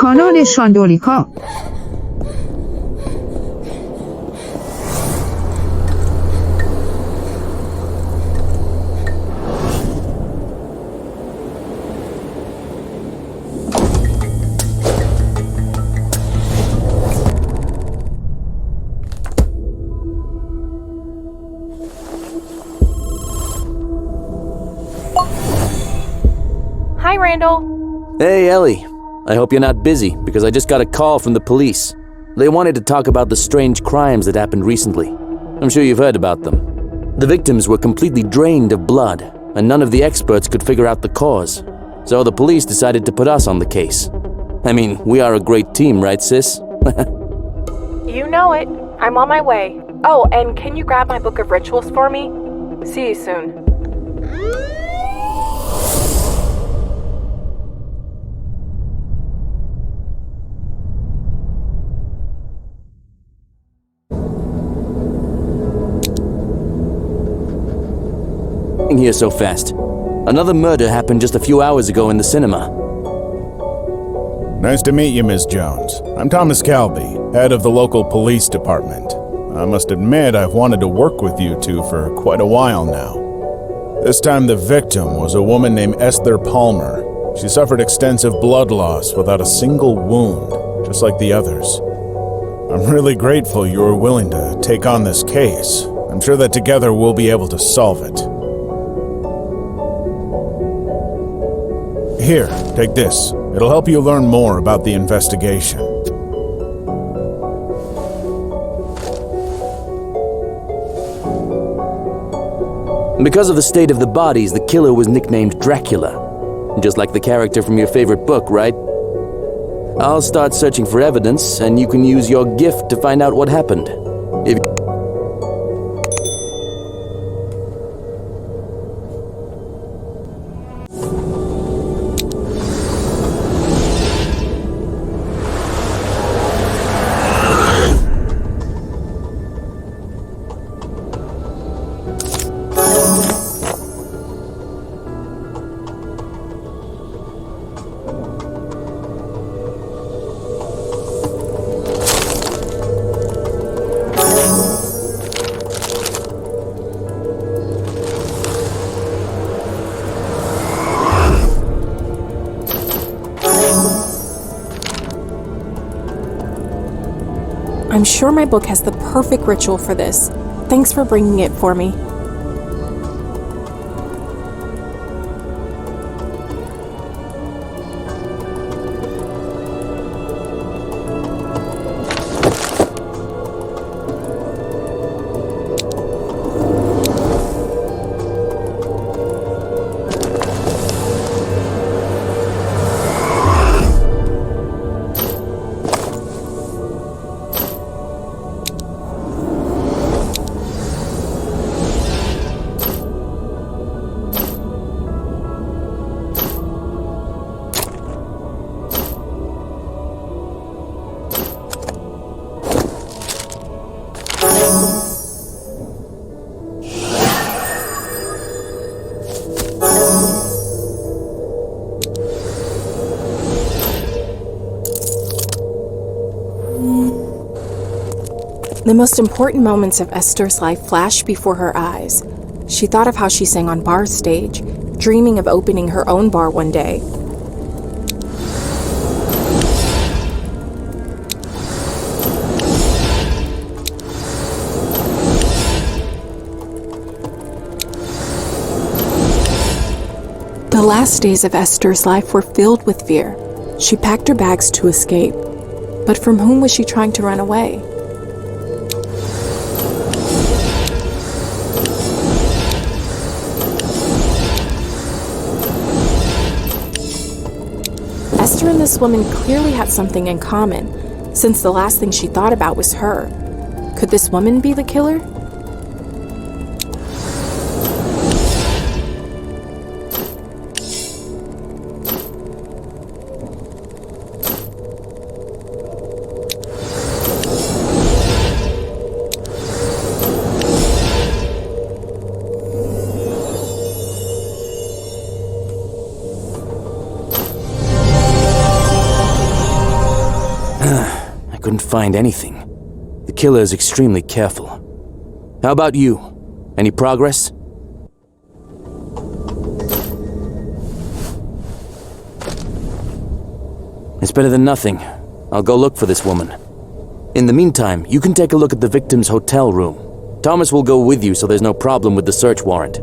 کانال شاندولیکا. Hi, Randall. Hey, Ellie. I hope you're not busy, because I just got a call from the police. They wanted to talk about the strange crimes that happened recently. I'm sure you've heard about them. The victims were completely drained of blood, and none of the experts could figure out the cause. So the police decided to put us on the case. I mean, we are a great team, right, sis? You know it. I'm on my way. Oh, and can you grab my book of rituals for me? See you soon. Here so fast. Another murder happened just a few hours ago in the cinema. Nice to meet you, Miss Jones. I'm Thomas Calby, head of the local police department. I must admit I've wanted to work with you two for quite a while now. This time the victim was a woman named Esther Palmer. She suffered extensive blood loss without a single wound, just like the others. I'm really grateful you were willing to take on this case. I'm sure that together we'll be able to solve it. Here, take this. It'll help you learn more about the investigation. Because of the state of the bodies, the killer was nicknamed Dracula. Just like the character from your favorite book, right? I'll start searching for evidence, and you can use your gift to find out what happened. If I'm sure my book has the perfect ritual for this. Thanks for bringing it for me. The most important moments of Esther's life flashed before her eyes. She thought of how she sang on bar stage, dreaming of opening her own bar one day. The last days of Esther's life were filled with fear. She packed her bags to escape. But from whom was she trying to run away? Esther and this woman clearly had something in common, since the last thing she thought about was her. Could this woman be the killer? couldn't find anything. The killer is extremely careful. How about you? Any progress? It's better than nothing. I'll go look for this woman. In the meantime, you can take a look at the victim's hotel room. Thomas will go with you so there's no problem with the search warrant.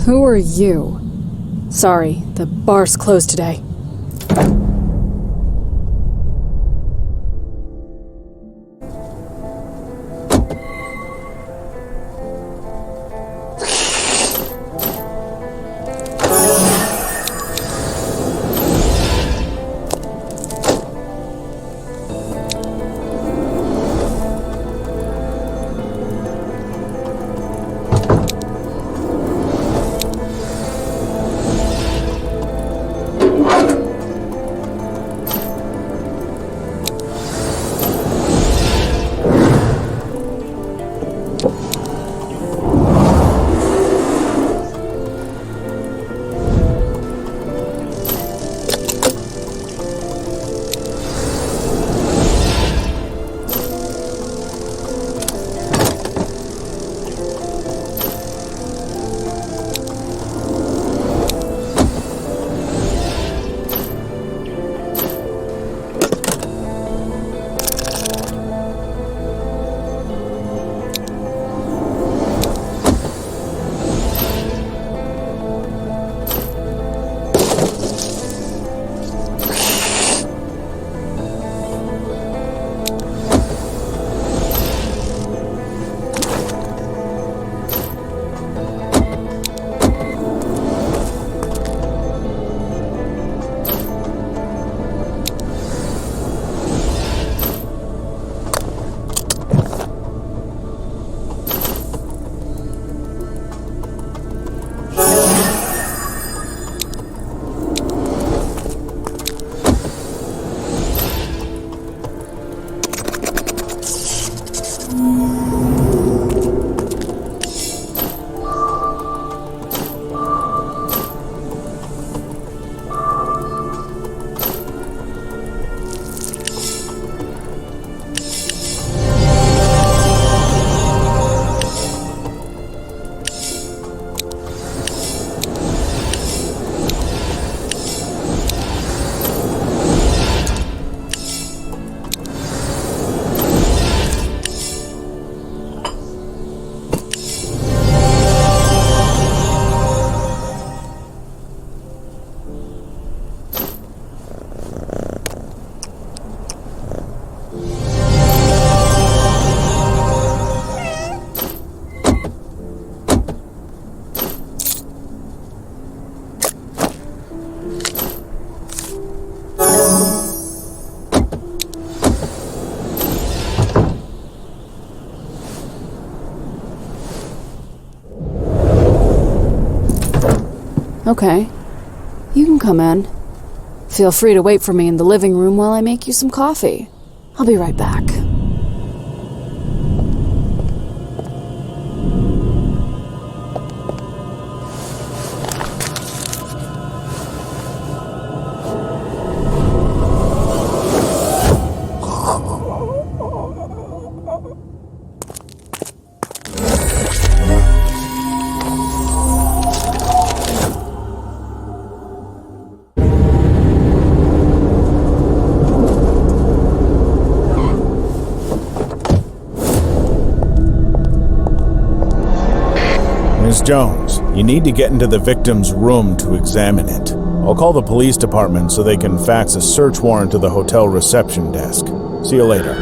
Who are you? Sorry, the bar's closed today. Okay. You can come in. Feel free to wait for me in the living room while I make you some coffee. I'll be right back. Miss Jones, you need to get into the victim's room to examine it. I'll call the police department so they can fax a search warrant to the hotel reception desk. See you later.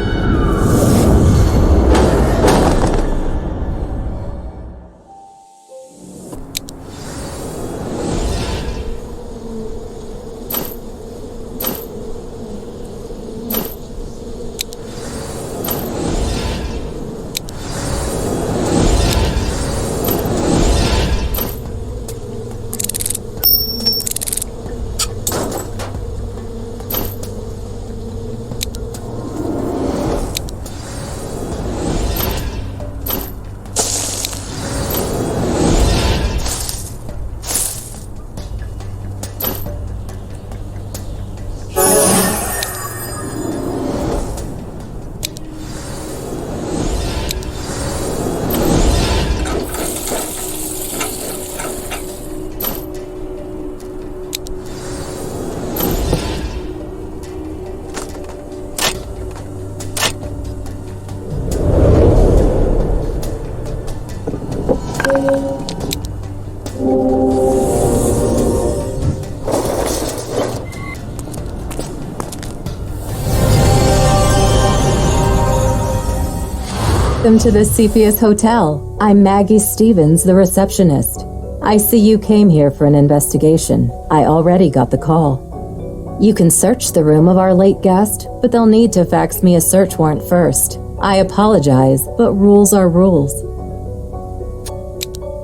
Welcome to the Cepheus Hotel. I'm Maggie Stevens, the receptionist. I see you came here for an investigation. I already got the call. You can search the room of our late guest, but they'll need to fax me a search warrant first. I apologize, but rules are rules.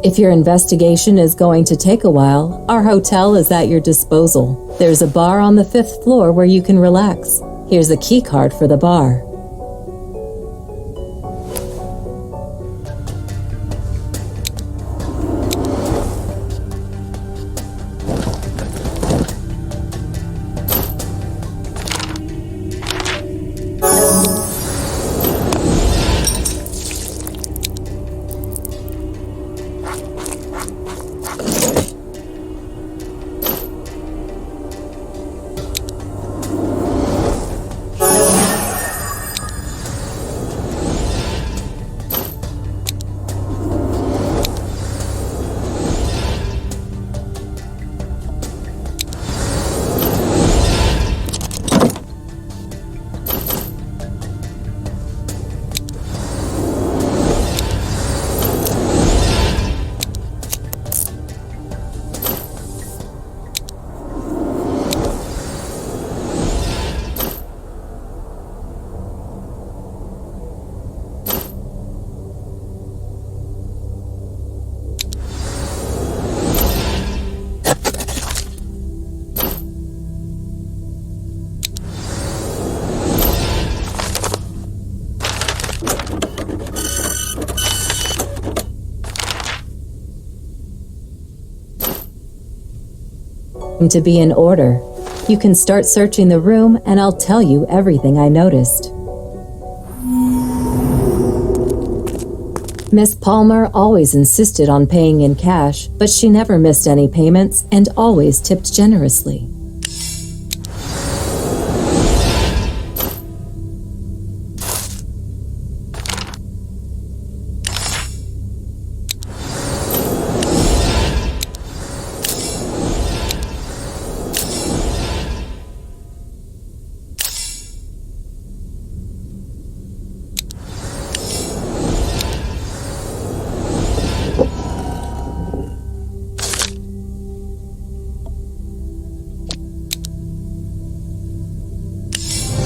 If your investigation is going to take a while, our hotel is at your disposal. There's a bar on the 5th floor where you can relax. Here's a key card for the bar. To be in order. You can start searching the room and I'll tell you everything I noticed. Miss Palmer always insisted on paying in cash, but she never missed any payments and always tipped generously.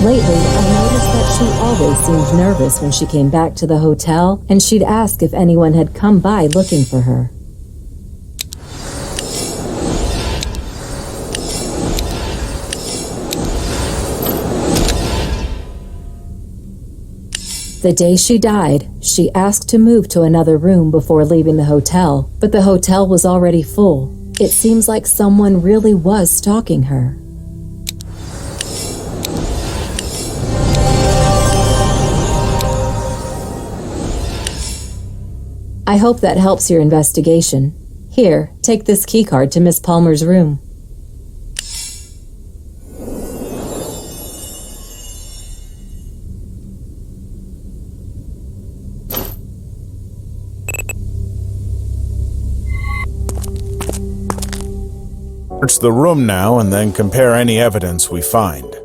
Lately, I noticed that she always seemed nervous when she came back to the hotel, and she'd ask if anyone had come by looking for her. The day she died, she asked to move to another room before leaving the hotel, but the hotel was already full. It seems like someone really was stalking her. I hope that helps your investigation. Here, take this keycard to Miss Palmer's room. Search the room now and then compare any evidence we find.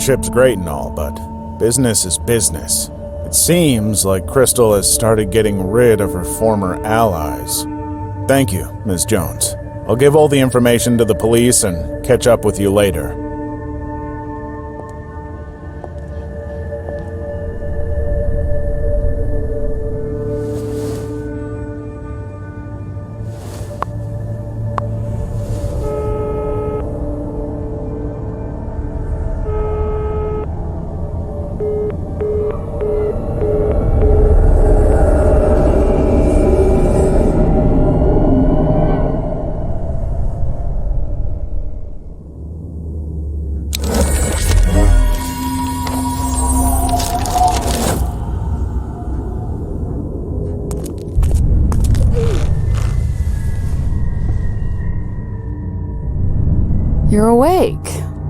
Friendship's great and all, but business is business. It seems like Crystal has started getting rid of her former allies. Thank you, Ms. Jones. I'll give all the information to the police and catch up with you later. You're awake.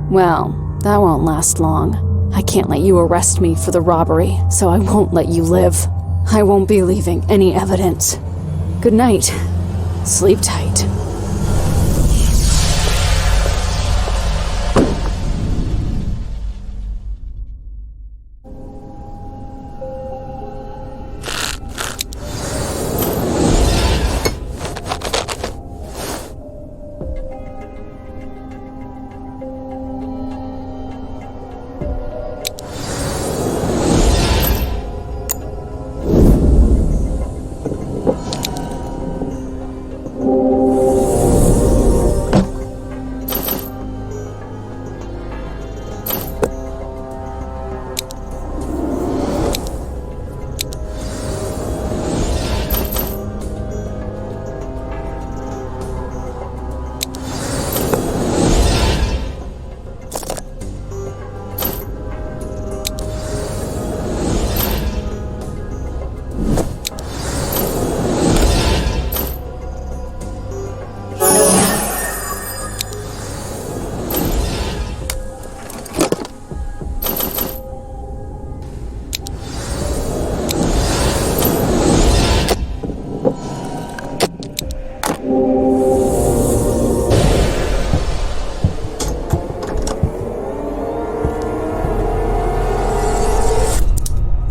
Well, that won't last long. I can't let you arrest me for the robbery, so I won't let you live. I won't be leaving any evidence. Good night. Sleep tight.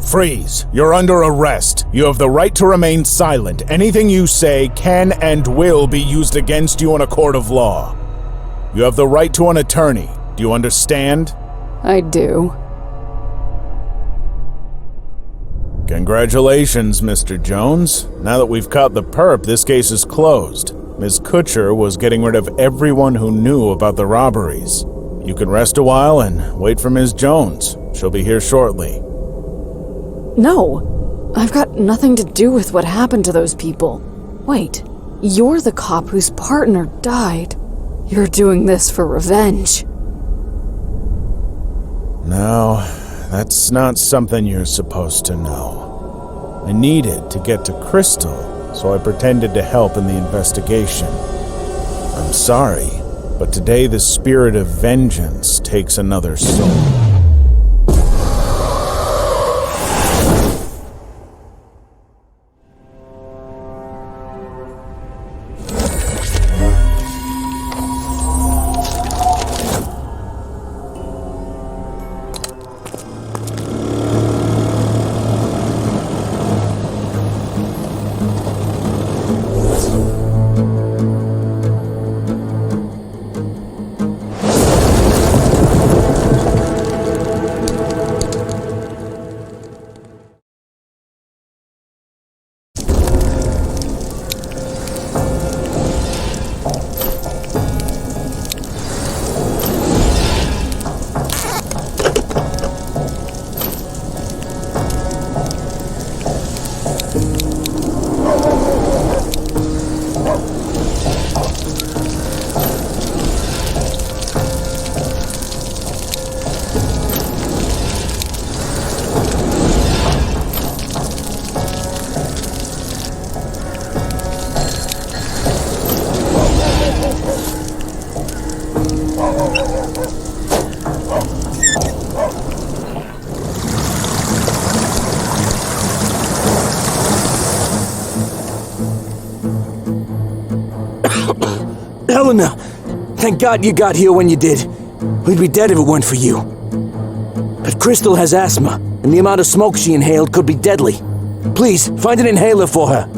Freeze! You're under arrest. You have the right to remain silent. Anything you say can and will be used against you in a court of law. You have the right to an attorney. Do you understand? I do. Congratulations, Mr. Jones. Now that we've caught the perp, this case is closed. Ms. Kutcher was getting rid of everyone who knew about the robberies. You can rest a while and wait for Ms. Jones. She'll be here shortly. No, I've got nothing to do with what happened to those people. Wait, you're the cop whose partner died. You're doing this for revenge. No, that's not something you're supposed to know. I needed to get to Crystal, so I pretended to help in the investigation. I'm sorry, but today the spirit of vengeance takes another soul. Helena! Thank God you got here when you did. We'd be dead if it weren't for you. But Crystal has asthma, and the amount of smoke she inhaled could be deadly. Please, find an inhaler for her.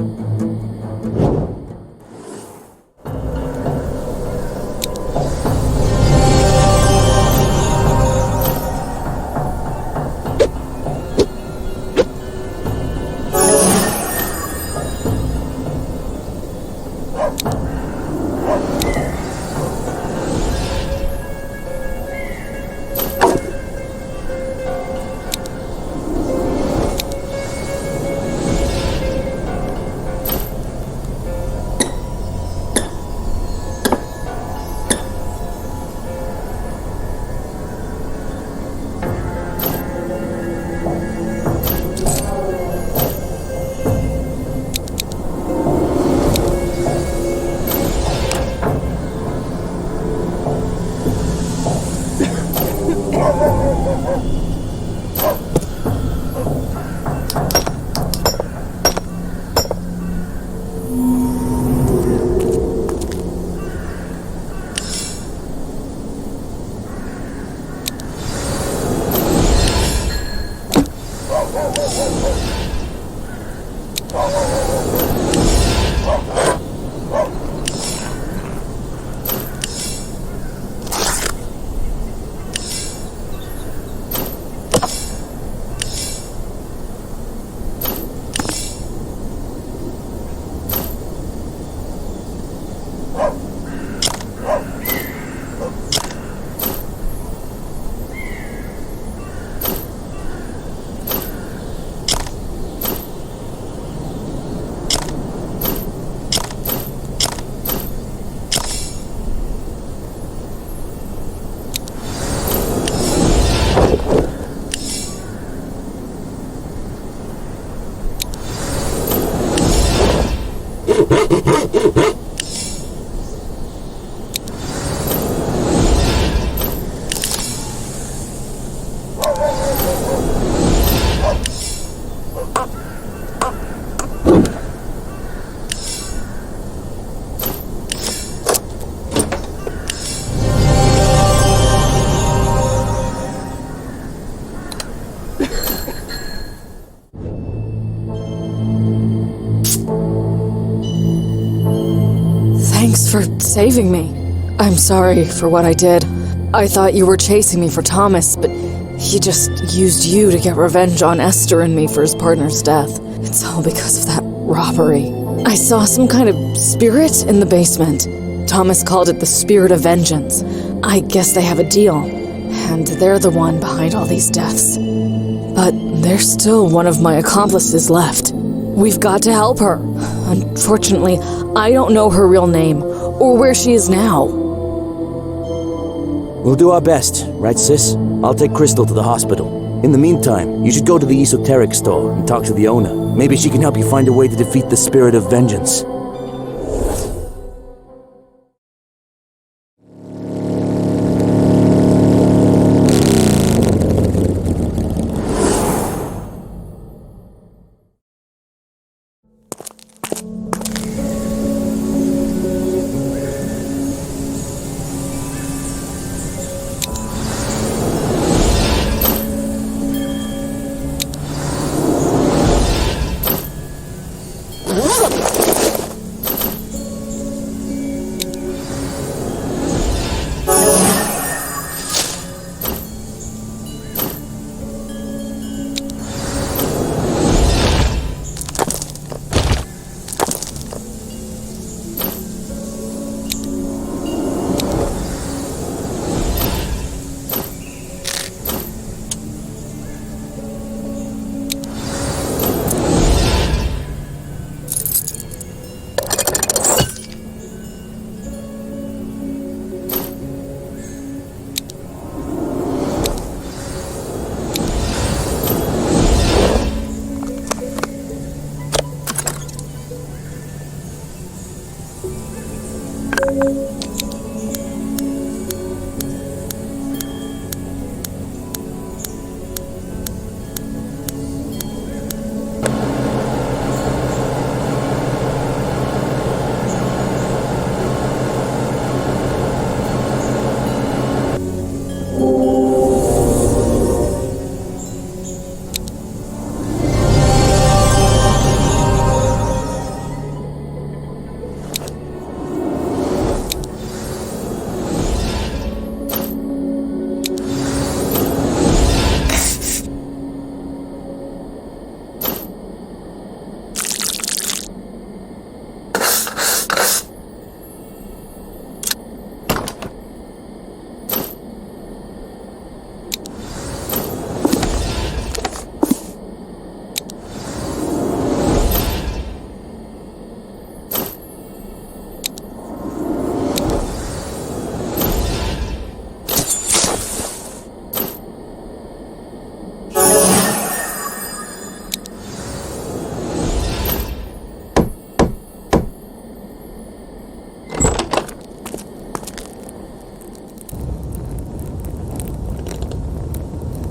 Thanks for saving me. I'm sorry for what I did. I thought you were chasing me for Thomas, but he just used you to get revenge on Esther and me for his partner's death. It's all because of that robbery. I saw some kind of spirit in the basement. Thomas called it the spirit of vengeance. I guess they have a deal, and they're the one behind all these deaths. But there's still one of my accomplices left. We've got to help her. Unfortunately, I don't know her real name, or where she is now. We'll do our best, right, sis? I'll take Crystal to the hospital. In the meantime, you should go to the esoteric store and talk to the owner. Maybe she can help you find a way to defeat the spirit of vengeance.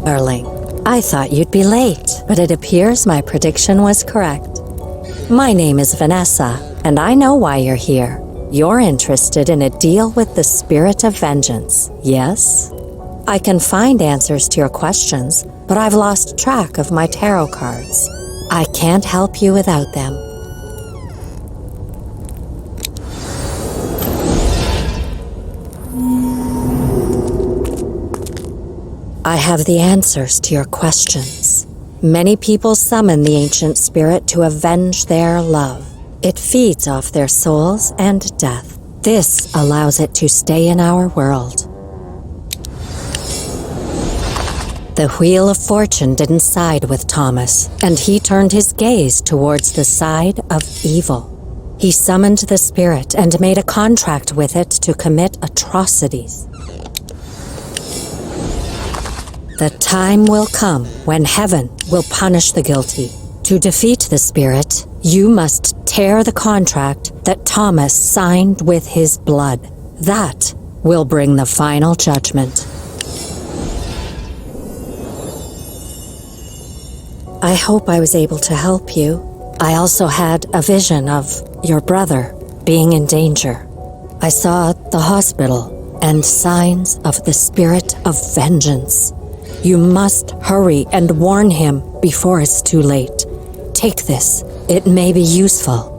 Erling. I thought you'd be late, but it appears my prediction was correct. My name is Vanessa, and I know why you're here. You're interested in a deal with the spirit of vengeance, yes? I can find answers to your questions, but I've lost track of my tarot cards. I can't help you without them. I have the answers to your questions. Many people summon the ancient spirit to avenge their love. It feeds off their souls and death. This allows it to stay in our world. The Wheel of Fortune didn't side with Thomas, and he turned his gaze towards the side of evil. He summoned the spirit and made a contract with it to commit atrocities. The time will come when heaven will punish the guilty. To defeat the spirit, you must tear the contract that Thomas signed with his blood. That will bring the final judgment. I hope I was able to help you. I also had a vision of your brother being in danger. I saw the hospital and signs of the spirit of vengeance. You must hurry and warn him before it's too late. Take this. It may be useful.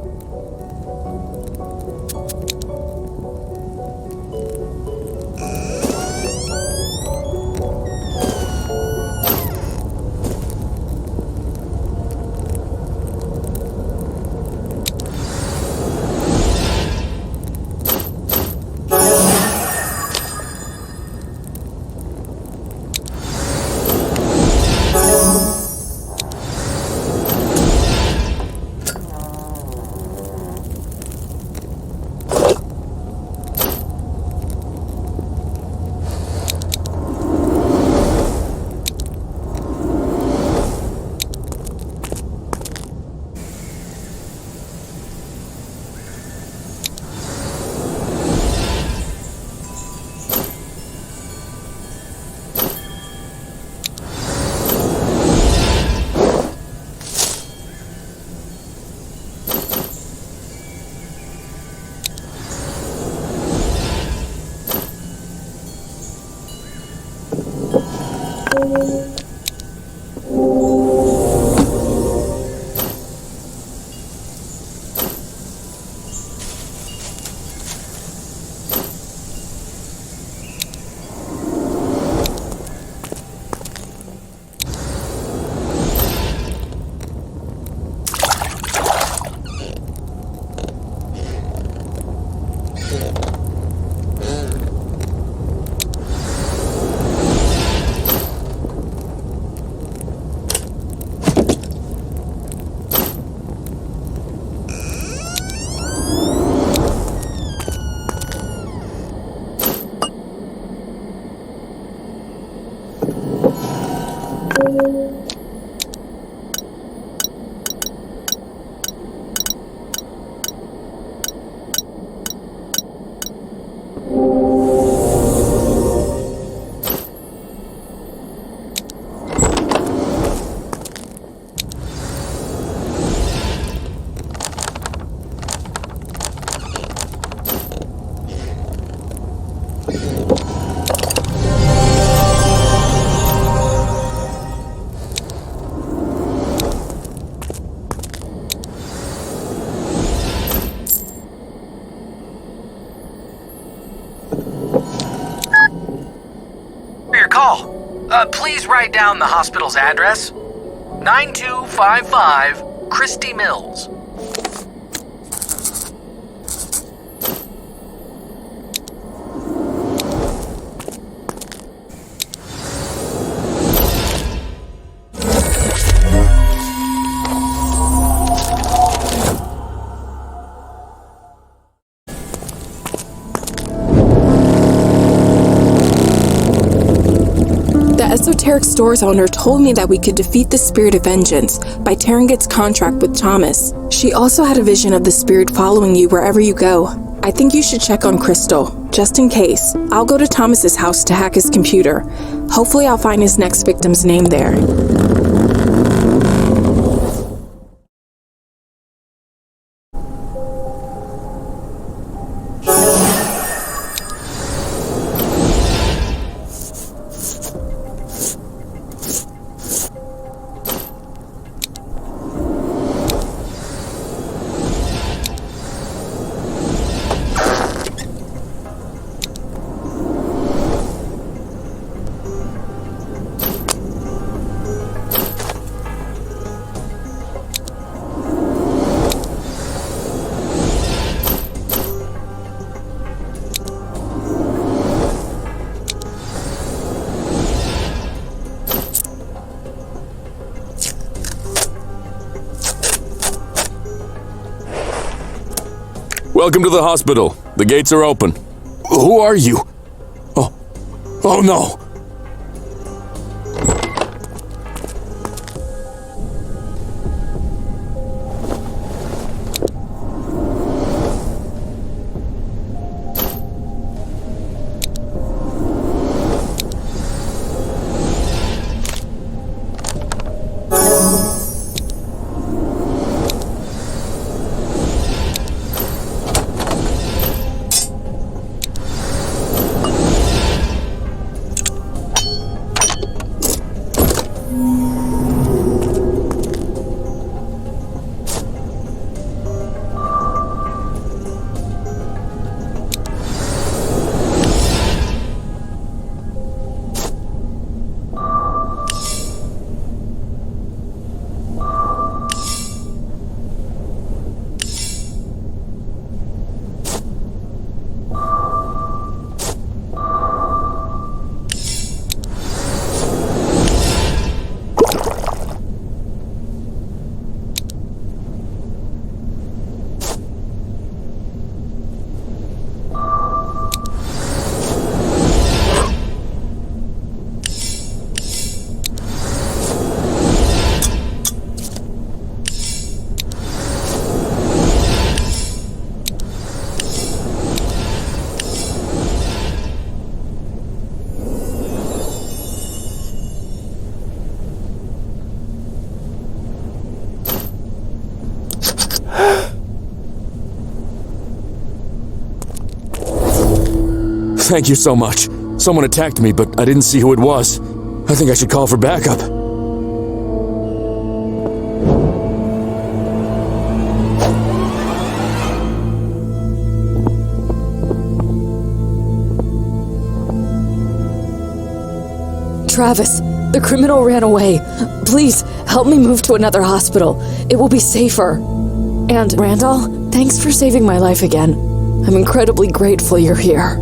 Please write down the hospital's address. 9255 Christie Mills. Esoteric store's owner told me that we could defeat the spirit of vengeance by tearing its contract with Thomas. She also had a vision of the spirit following you wherever you go. I think you should check on Crystal. just in case, I'll go to Thomas's house to hack his computer. Hopefully I'll find his next victim's name there. Welcome to the hospital. The gates are open. Who are you? Oh no! Thank you so much. Someone attacked me, but I didn't see who it was. I think I should call for backup. Travis, the criminal ran away. Please, help me move to another hospital. It will be safer. And, Randall, thanks for saving my life again. I'm incredibly grateful you're here.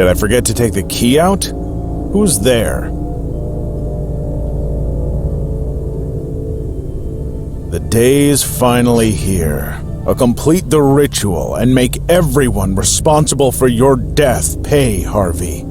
Did I forget to take the key out? Who's there? The day is finally here. I'll complete the ritual and make everyone responsible for your death pay, Harvey.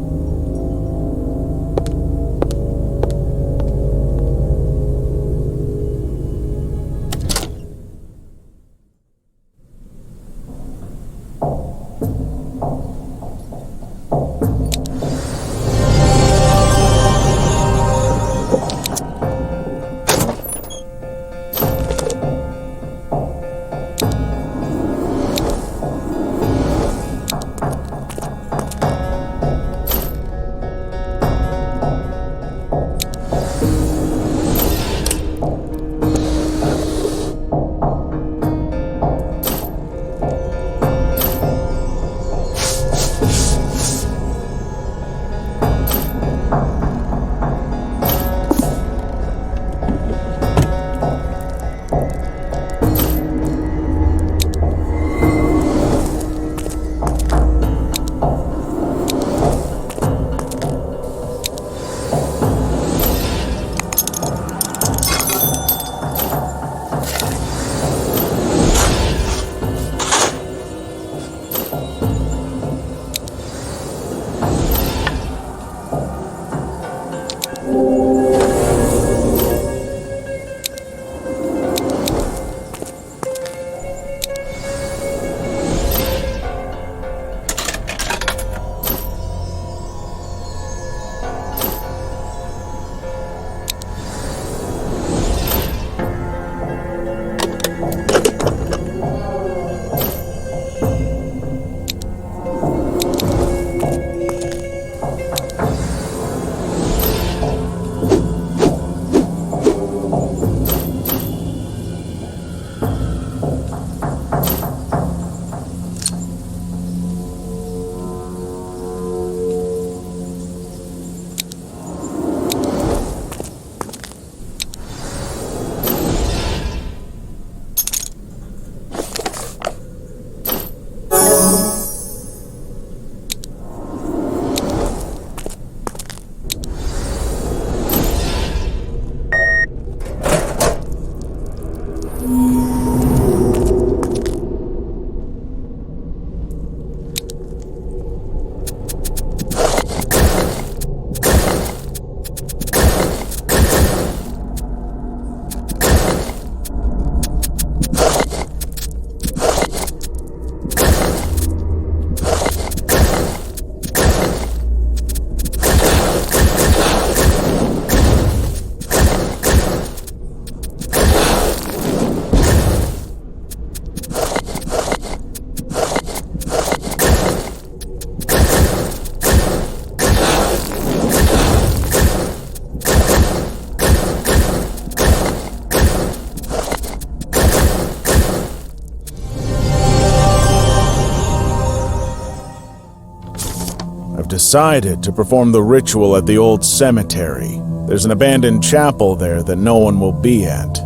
Decided to perform the ritual at the old cemetery. There's an abandoned chapel there that no one will be at.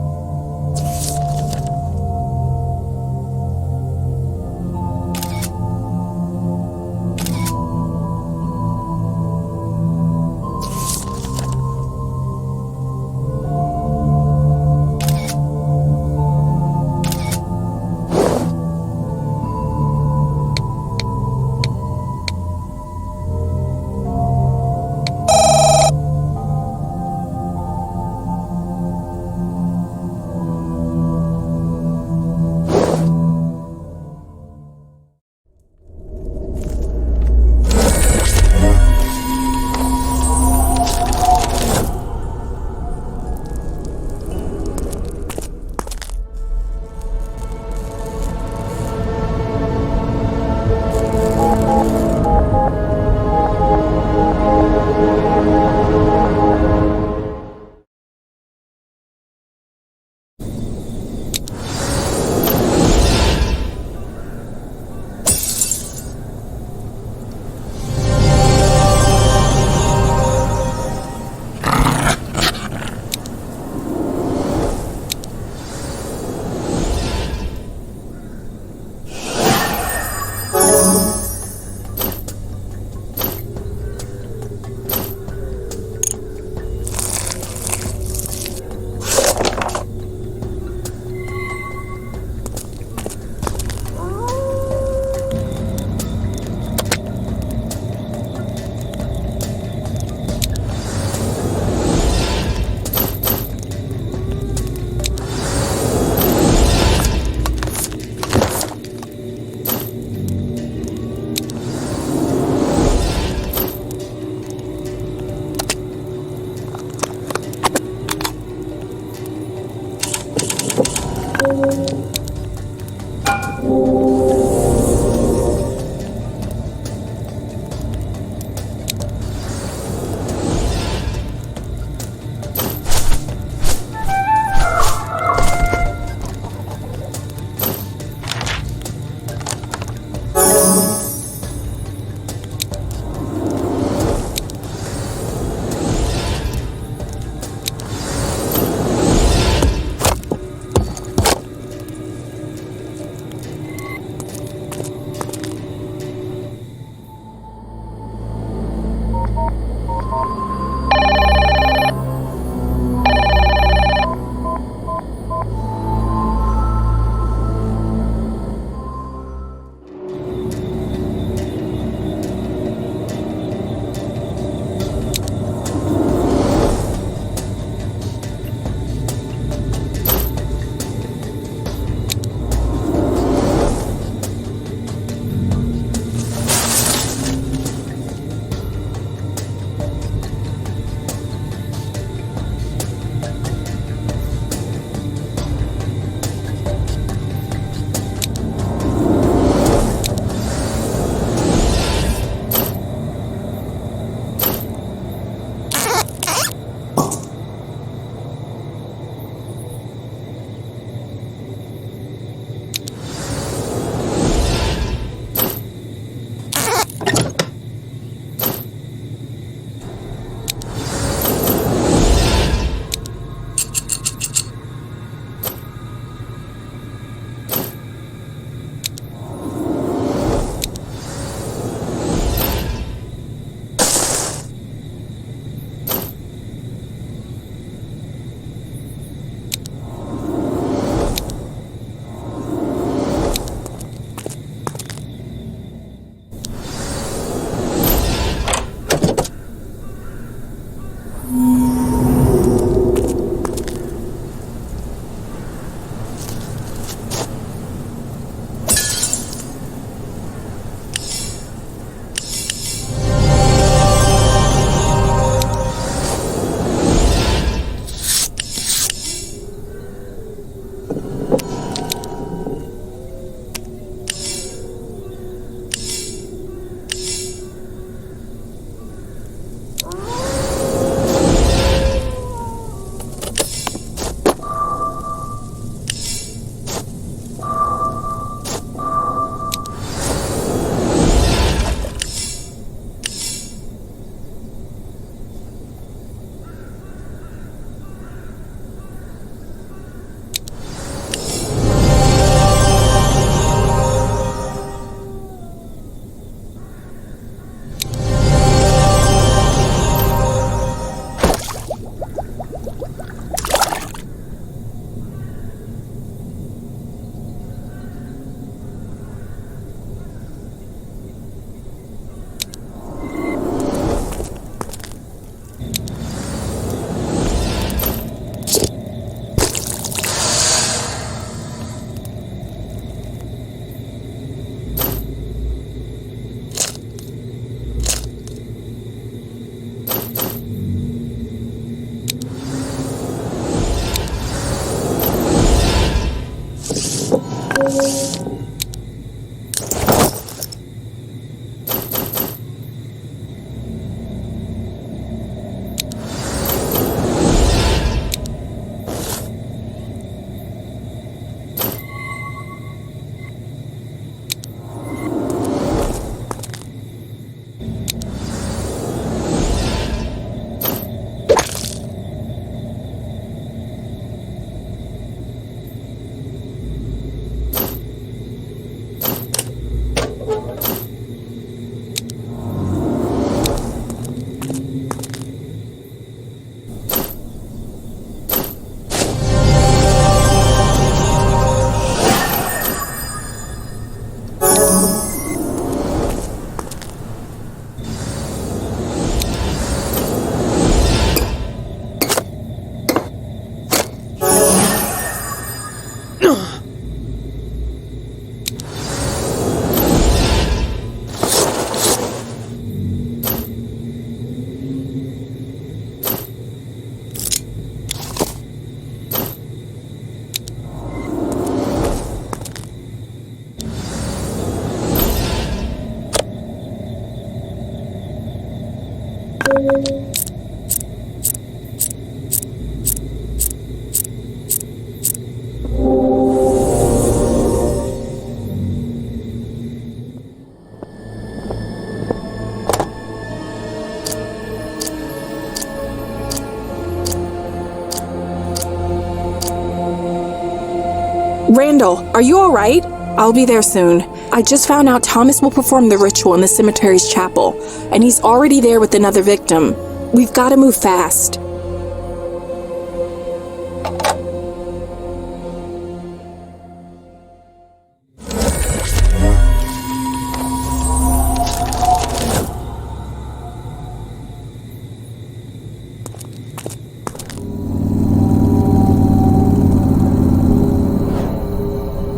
Randall, are you alright? I'll be there soon. I just found out Thomas will perform the ritual in the cemetery's chapel, and he's already there with another victim. We've got to move fast.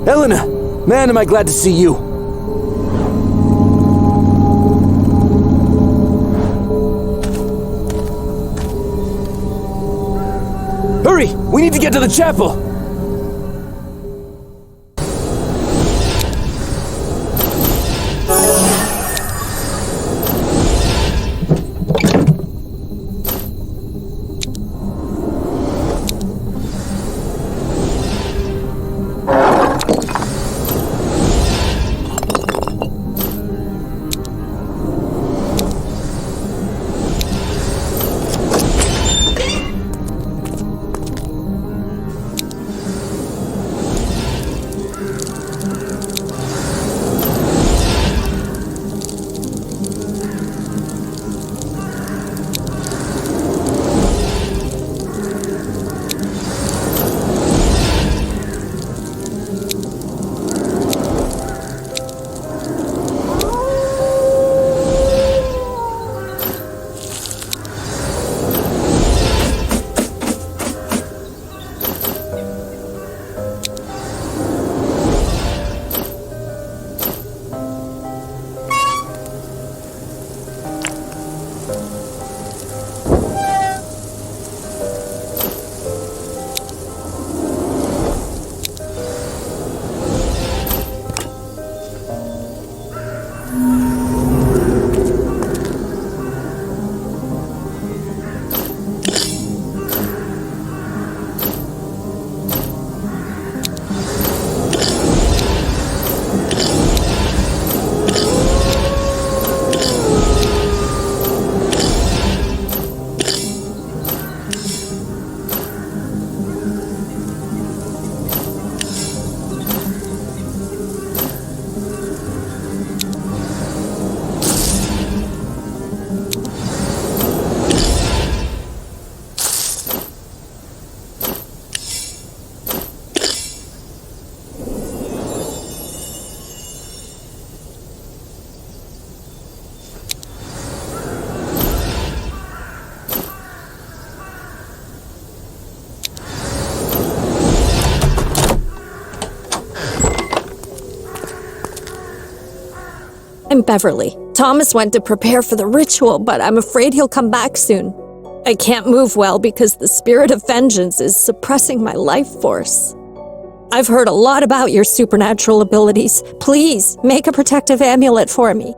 Helena! Man, am I glad to see you. Hurry! We need to get to the chapel! I'm Beverly. Thomas went to prepare for the ritual, but I'm afraid he'll come back soon. I can't move well because the spirit of vengeance is suppressing my life force. I've heard a lot about your supernatural abilities. Please, make a protective amulet for me.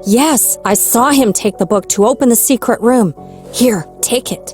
Yes, I saw him take the book to open the secret room. Here, take it.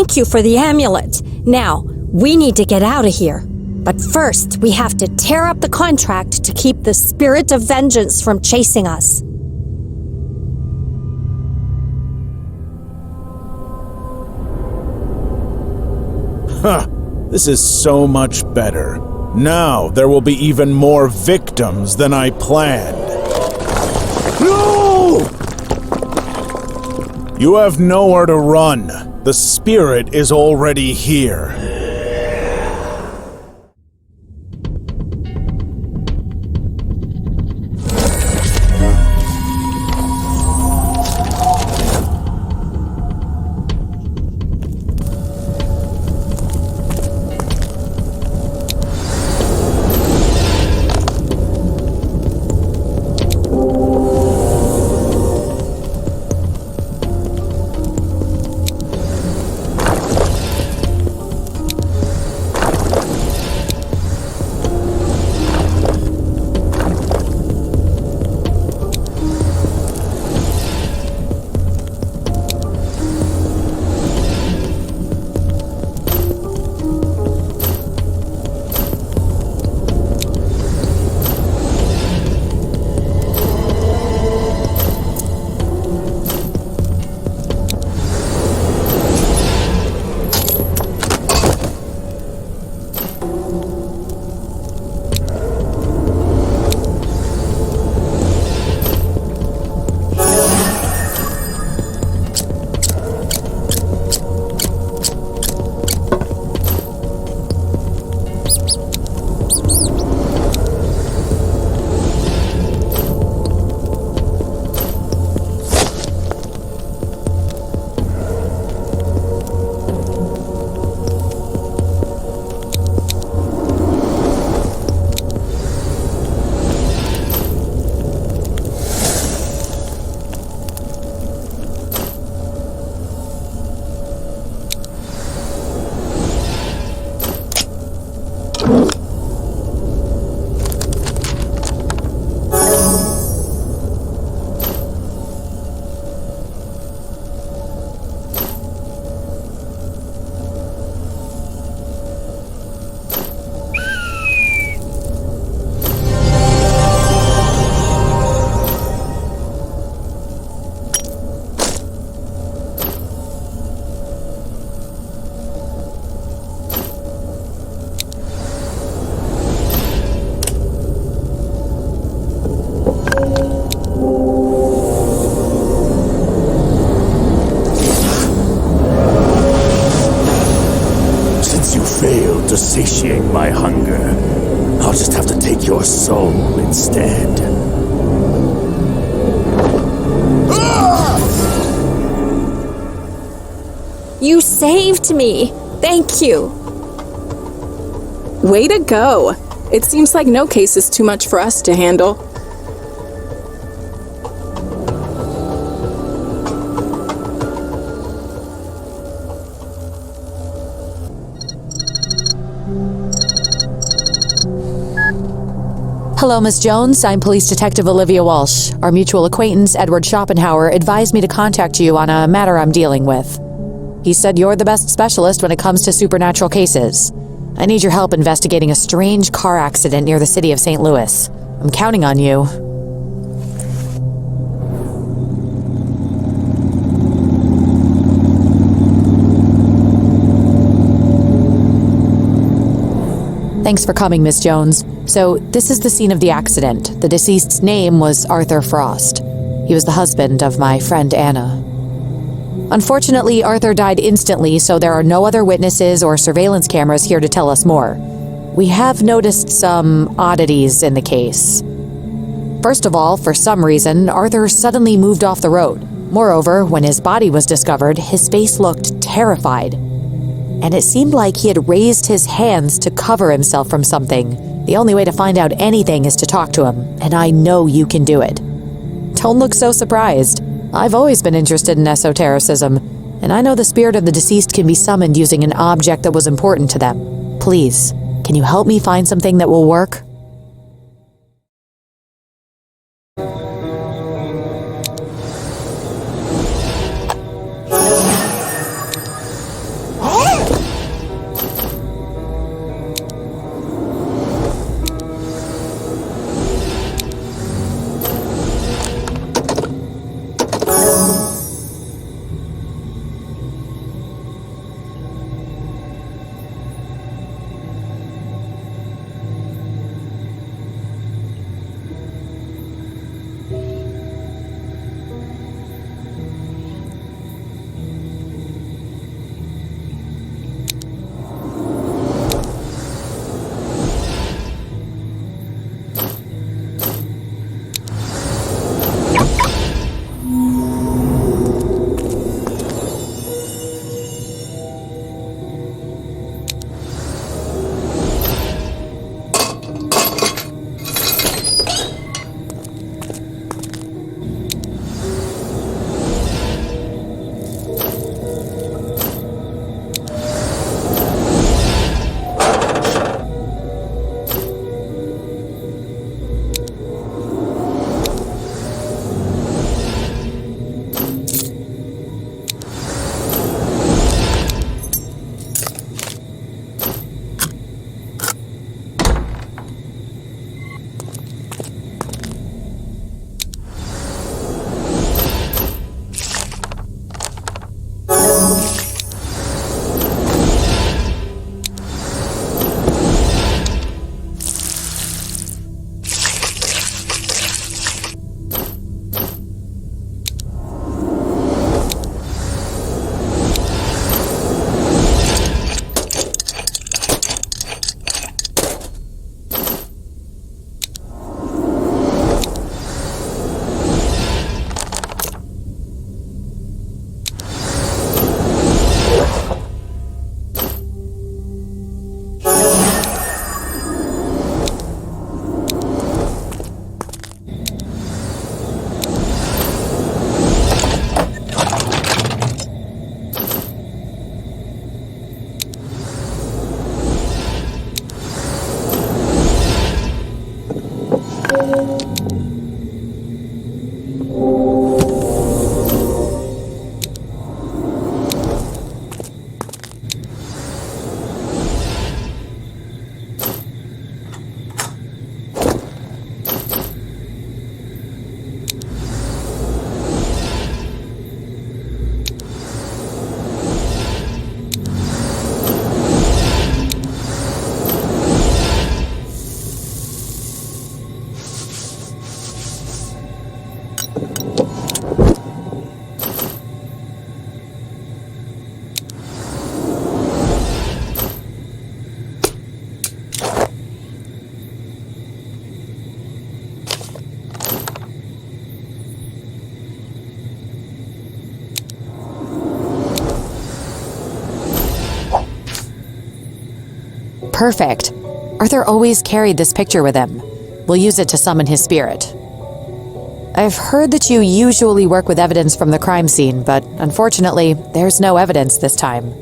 Thank you for the amulet. Now, we need to get out of here. But first, we have to tear up the contract to keep the spirit of vengeance from chasing us. Huh. This is so much better. Now there will be even more victims than I planned. No! You have nowhere to run. The spirit is already here. To satiate my hunger, I'll just have to take your soul instead. You saved me! Thank you! Way to go! It seems like no case is too much for us to handle. Hello, Miss Jones. I'm Police Detective Olivia Walsh. Our mutual acquaintance, Edward Schopenhauer, advised me to contact you on a matter I'm dealing with. He said you're the best specialist when it comes to supernatural cases. I need your help investigating a strange car accident near the city of St. Louis. I'm counting on you. Thanks for coming, Miss Jones. So, this is the scene of the accident. The deceased's name was Arthur Frost. He was the husband of my friend Anna. Unfortunately, Arthur died instantly, so there are no other witnesses or surveillance cameras here to tell us more. We have noticed some oddities in the case. First of all, for some reason, Arthur suddenly moved off the road. Moreover, when his body was discovered, his face looked terrified. And it seemed like he had raised his hands to cover himself from something. The only way to find out anything is to talk to him, and I know you can do it. Don't look so surprised. I've always been interested in esotericism, and I know the spirit of the deceased can be summoned using an object that was important to them. Please, can you help me find something that will work? Perfect. Arthur always carried this picture with him. We'll use it to summon his spirit. I've heard that you usually work with evidence from the crime scene, but unfortunately, there's no evidence this time.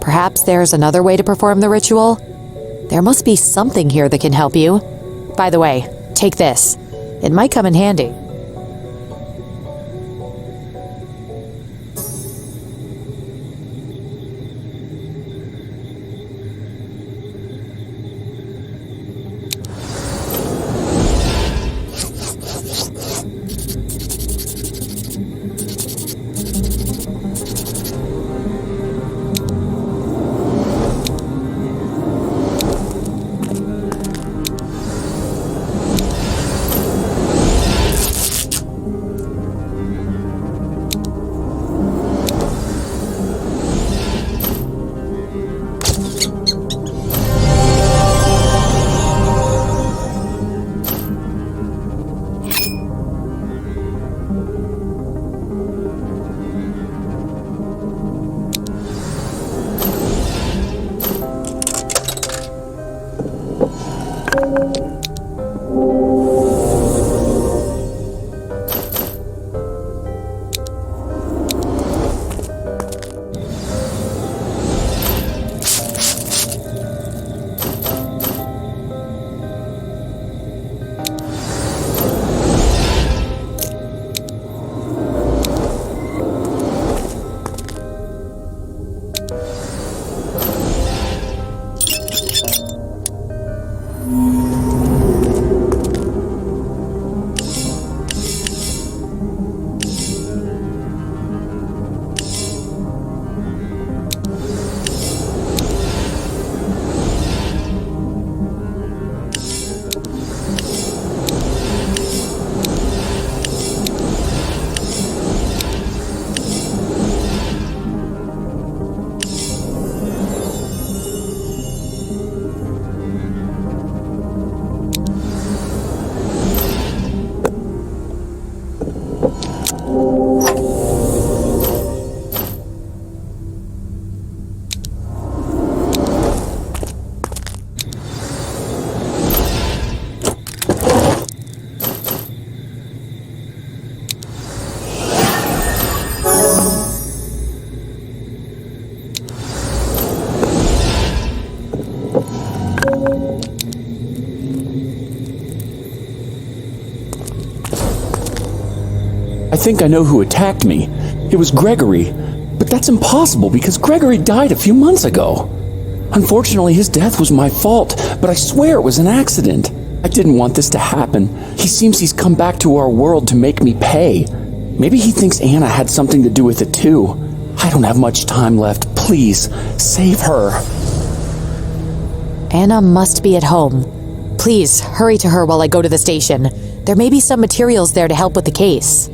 Perhaps there's another way to perform the ritual? There must be something here that can help you. By the way, take this. It might come in handy. I think I know who attacked me. It was Gregory. But that's impossible because Gregory died a few months ago. Unfortunately, his death was my fault, but I swear it was an accident. I didn't want this to happen. He seems he's come back to our world to make me pay. Maybe he thinks Anna had something to do with it too. I don't have much time left. Please, save her. Anna must be at home. Please, hurry to her while I go to the station. There may be some materials there to help with the case.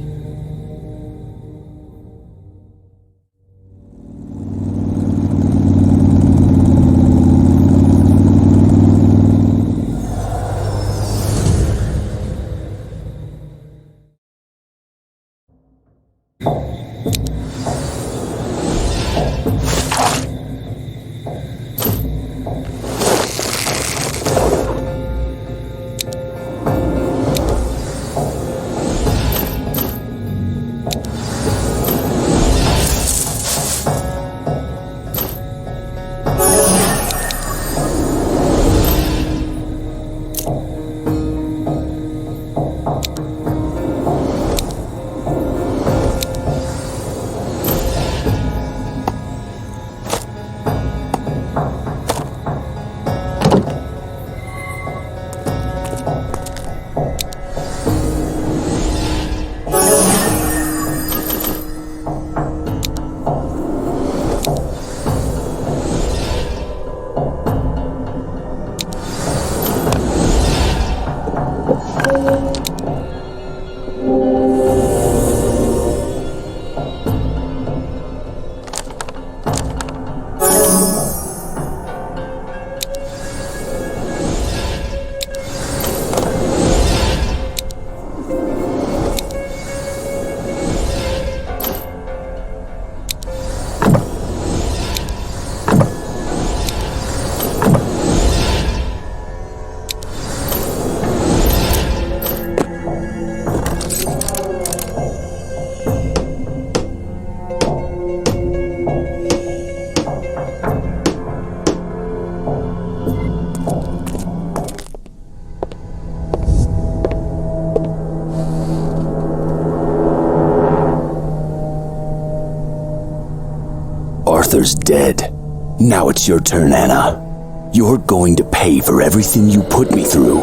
Arthur's dead. Now it's your turn, Anna. You're going to pay for everything you put me through.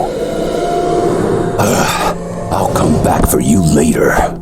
I'll come back for you later.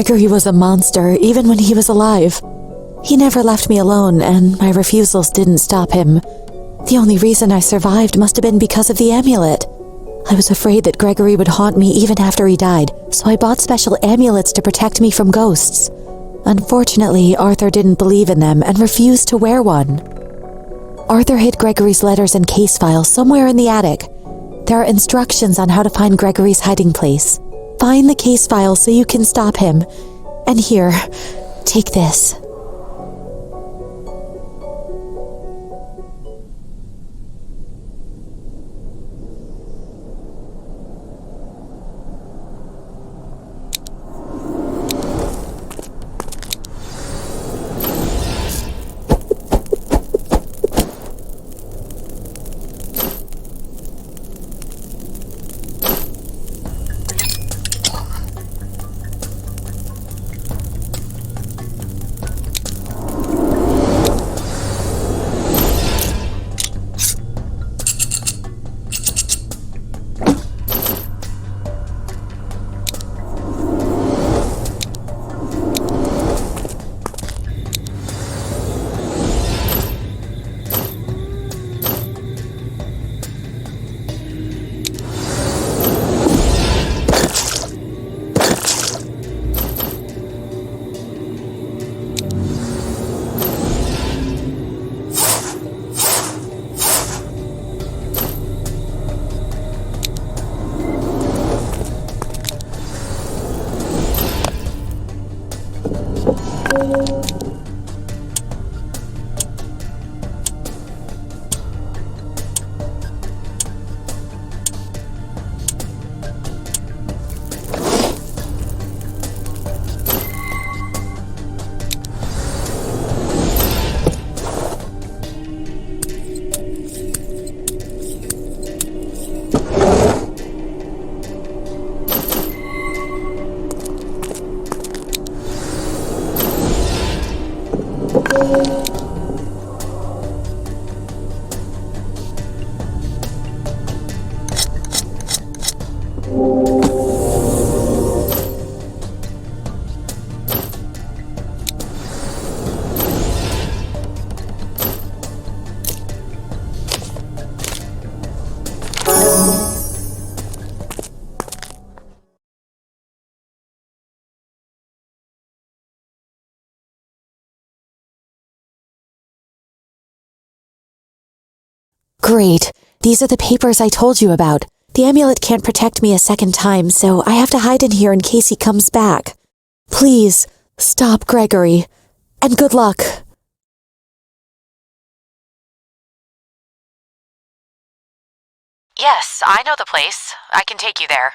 Gregory was a monster, even when he was alive. He never left me alone, and my refusals didn't stop him. The only reason I survived must have been because of the amulet. I was afraid that Gregory would haunt me even after he died, so I bought special amulets to protect me from ghosts. Unfortunately, Arthur didn't believe in them and refused to wear one. Arthur hid Gregory's letters and case files somewhere in the attic. There are instructions on how to find Gregory's hiding place. Find the case file so you can stop him. And here, take this. Great. These are the papers I told you about. The amulet can't protect me a second time, so I have to hide in here in case he comes back. Please, stop Gregory. And good luck. Yes, I know the place. I can take you there.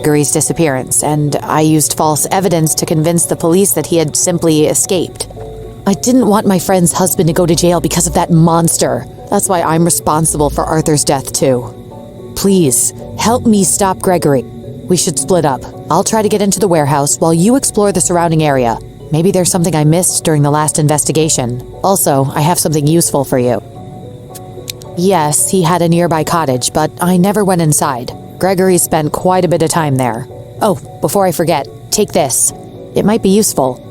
Gregory's disappearance, and I used false evidence to convince the police that he had simply escaped. I didn't want my friend's husband to go to jail because of that monster. That's why I'm responsible for Arthur's death, too. Please, help me stop Gregory. We should split up. I'll try to get into the warehouse while you explore the surrounding area. Maybe there's something I missed during the last investigation. Also, I have something useful for you. Yes, he had a nearby cottage, but I never went inside. Gregory spent quite a bit of time there. Oh, before I forget, take this. It might be useful.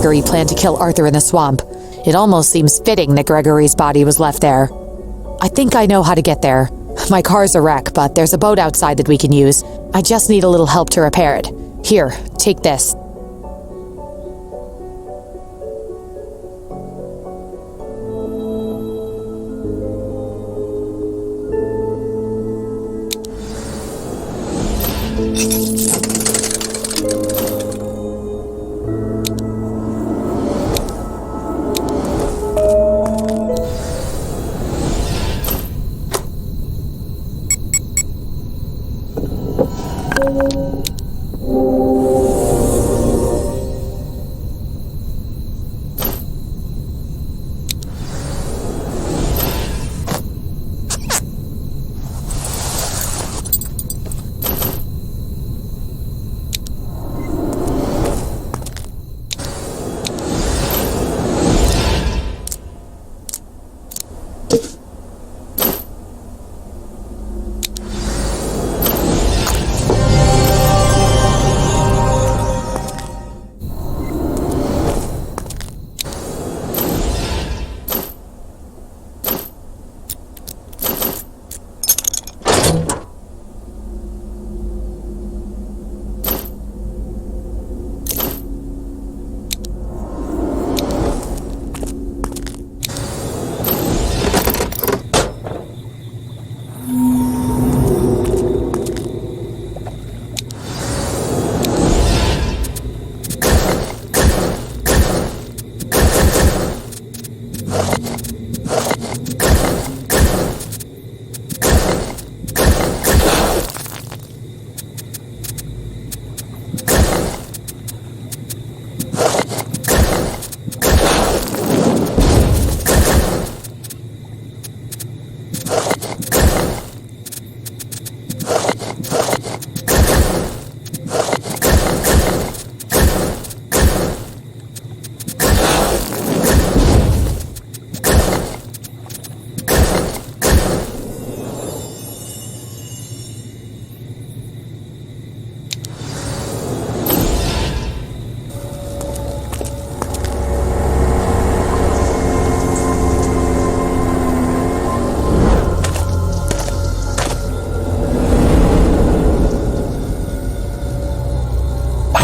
Gregory planned to kill Arthur in the swamp. It almost seems fitting that Gregory's body was left there. I think I know how to get there. My car's a wreck, but there's a boat outside that we can use. I just need a little help to repair it. Here, take this.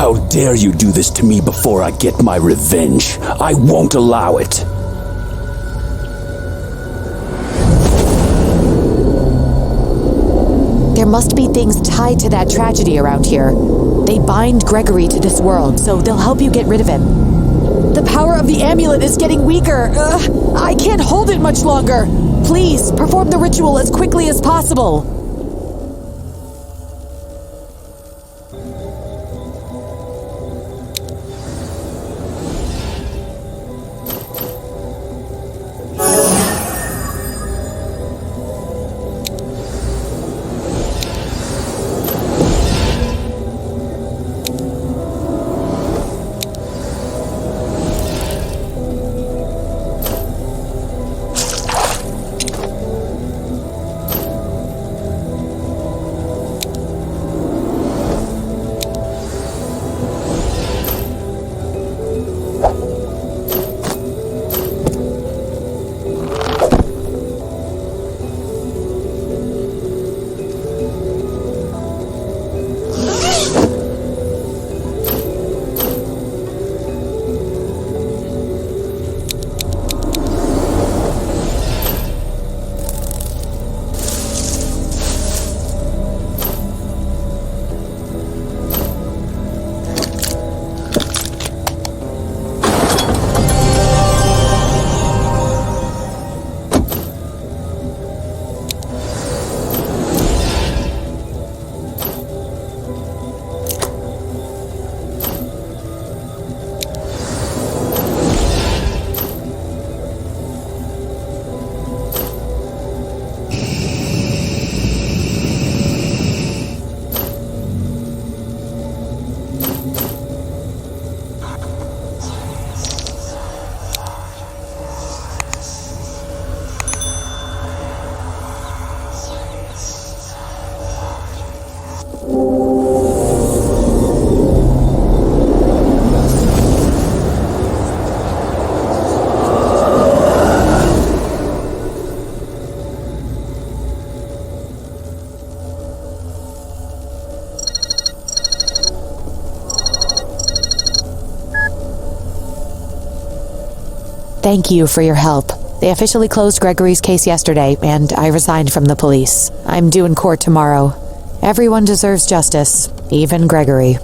How dare you do this to me before I get my revenge? I won't allow it. There must be things tied to that tragedy around here. They bind Gregory to this world, so they'll help you get rid of him. The power of the amulet is getting weaker. I can't hold it much longer. Please, perform the ritual as quickly as possible. thank you for your help. They officially closed Gregory's case yesterday, and I resigned from the police. I'm due in court tomorrow. Everyone deserves justice, even Gregory.